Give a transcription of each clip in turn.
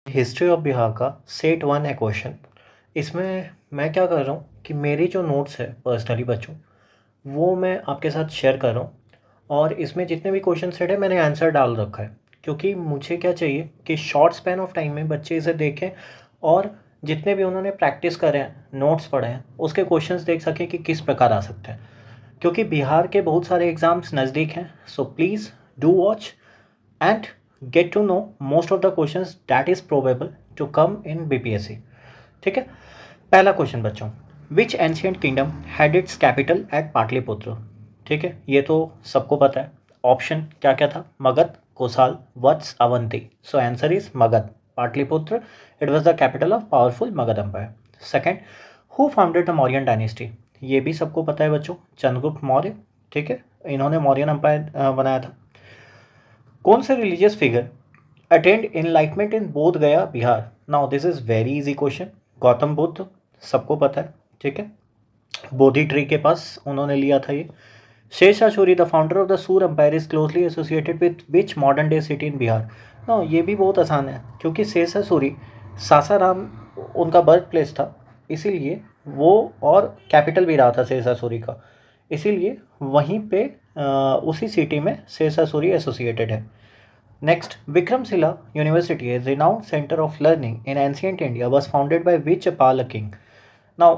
History of Bihar का set one है question. इसमें मैं क्या कर रहा हूँ कि मेरी जो नोट्स है पर्सनली बच्चों, वो मैं आपके साथ शेयर कर रहा हूँ। और इसमें जितने भी क्वेश्चन सेट है मैंने आंसर डाल रखा है, क्योंकि मुझे क्या चाहिए कि शॉर्ट स्पैन ऑफ टाइम में बच्चे इसे देखें और जितने भी उन्होंने प्रैक्टिस करे हैं, नोट्स पढ़े हैं, उसके क्वेश्चंस देख सकें कि किस प्रकार आ सकते हैं। क्योंकि बिहार के बहुत सारे एग्ज़ाम्स नज़दीक हैं, so please do watch and get to know most of the questions that is probable to come in BPSC। ठीक है। पहला क्वेश्चन बच्चों, which ancient kingdom had its capital at Pataliputra. ठीक है, ये तो सबको पता है। ऑप्शन क्या क्या था? Magadh, Kosala, Vatsa, Avanti. So answer is Magadh, Pataliputra. It was the capital of powerful Magadh empire. Second, who founded the Mauryan dynasty. ये भी सबको पता है बच्चों, चंद्रगुप्त मौर्य। ठीक है, इन्होंने मौर्यन एम्पायर बनाया था। कौन से रिलीजियस फिगर अटेंड इनलाइटमेंट इन बोध गया Bihar. Now this is very easy question. Gautam Buddha, सबको पता है। ठीक है, बोधि ट्री के पास उन्होंने लिया था ये। Shershah Suri, the founder of the Sur empire, is closely associated with which modern day city in Bihar. Now ये भी बहुत आसान है, क्योंकि शेरशाह सूरी सासाराम उनका बर्थ प्लेस था, इसीलिए वो, और कैपिटल भी रहा था शेरशाह सूरी का, इसीलिए वहीं पे उसी सिटी में शेरशाह सूरी एसोसिएटेड है। Next, Vikramshila university, a renowned center of learning in ancient India, was founded by which Pala king? Now,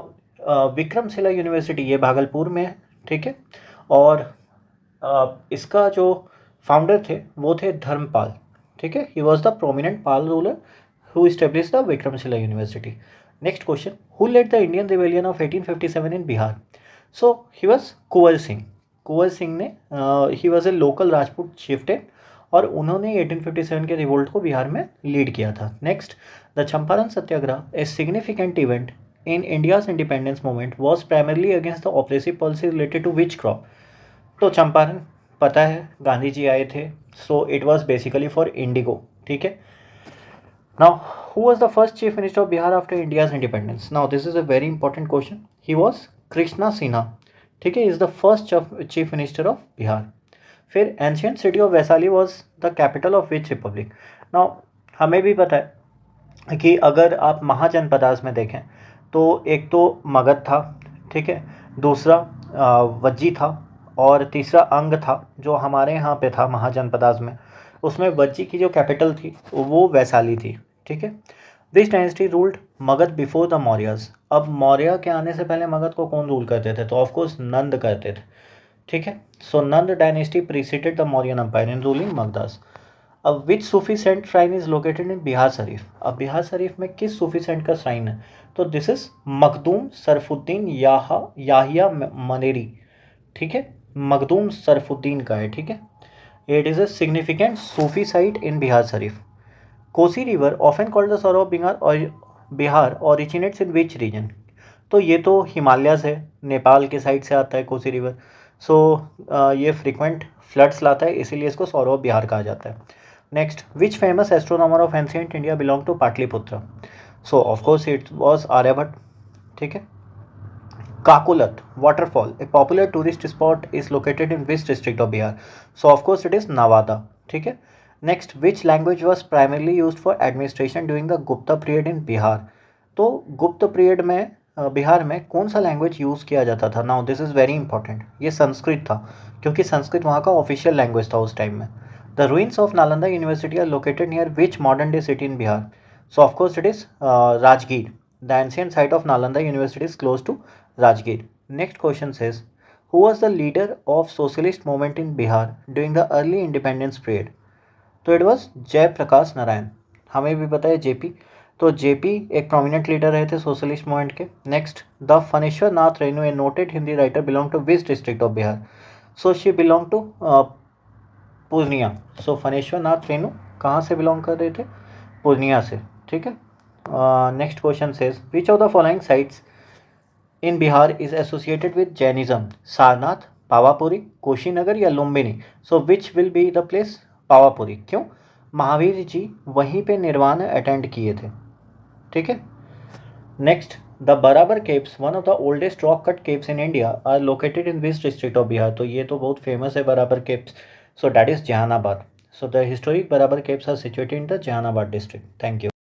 Vikramshila university ये भागलपुर में है। ठीक है, और इसका जो फाउंडर थे वो थे धर्मपाल। ठीक है, he was the prominent Pala ruler who established the Vikramshila university. Next question, who led the Indian rebellion of 1857 in Bihar. So he was Kunwar Singh. Kunwar Singh ने, he was a local Rajput chieftain, और उन्होंने 1857 के रिवोल्ट को बिहार में लीड किया था। Next, the Champaran Satyagraha, a significant event in India's independence movement, was primarily against the oppressive policy related to which crop. तो चंपारण पता है, गांधी जी आए थे, so it was basically for indigo. ठीक है। Now, who was the first chief minister of Bihar after India's independence. Now this is a very important question. He was Krishna Sinha. ठीक है, is the first chief minister of Bihar. फिर ancient city of Vaishali was the capital of which republic. Now हमें भी पता है कि अगर आप महाजनपदास में देखें तो एक तो मगध था। ठीक है, दूसरा वज्जी था, और तीसरा अंग था जो हमारे यहाँ पे था महाजनपदास में। उसमें वज्जी की जो कैपिटल थी वो वैशाली थी। ठीक है, this dynasty ruled Magadh before the Mauryas. अब मौर्य के आने से पहले मगध को कौन रूल करते थे? तो ऑफकोर्स नंद करते थे। ठीक है, so Nanda dynasty preceded the Mauryan empire in ruling Magadhas. अब which Sufi saint shrine is located in Bihar Sharif. अब बिहार शरीफ में किस सूफी सेंट का श्राइन है? तो दिस इज मखदूम सरफुद्दीन याहिया मनेरी। ठीक है, मखदूम सरफुद्दीन का है। ठीक है, it is a significant Sufi site in Bihar Sharif. Kosi river often called the sorrow of Bihar, और Bihar originates in which region. तो ये तो हिमालयस है, नेपाल के साइड से आता है कोसी रिवर। सो ये फ्रिक्वेंट फ्लड्स लाता है, इसीलिए इसको सौरव बिहार कहा जाता है। Next, which famous astronomer of ancient India belong to Pataliputra. So of course it was Aryabhata. ठीक है, Kakolat waterfall, a popular tourist spot, is located in which district of Bihar. So of course it is Nawada. ठीक है, next, which language was primarily use for administration during the Gupta period in Bihar. तो Gupta period में बिहार में कौन सा language use किया जाता था? Now this is very important. ये संस्कृत था, क्योंकि संस्कृत वहाँ का ऑफिशियल लैंग्वेज था उस टाइम में। The ruins of Nalanda university are located near which modern day city in Bihar. So of course it is Rajgir. The ancient site of Nalanda university is close to Rajgir. Next question is, who was the leader of socialist movement in Bihar during the early independence period. तो it was Jayaprakash Narayan. हमें भी पता है JP. तो JP एक prominent leader रहे थे socialist movement के। Next, the Phanishwar Nath Renu, a noted Hindi writer, belong to which district of Bihar. So she belong to Purnia. So Phanishwar Nath Renu कहाँ से बिलोंग कर रहे थे? पूर्णिया से। ठीक है, next question says, which of the following sites in Bihar is associated with Jainism. Sarnath, Pawapuri, Kushinagar या Lumbini. So which will be the place? Pawapuri. क्यों? महावीर जी वहीं पे निर्वाण अटेंड किए थे। ठीक है, next, the Barabar caves, one of the oldest rock cut caves in India, are located in which district of Bihar. तो ये तो बहुत फेमस है Barabar caves. So that is Jehanabad. So the historic Barabar caves are situated in the Jehanabad district. Thank you.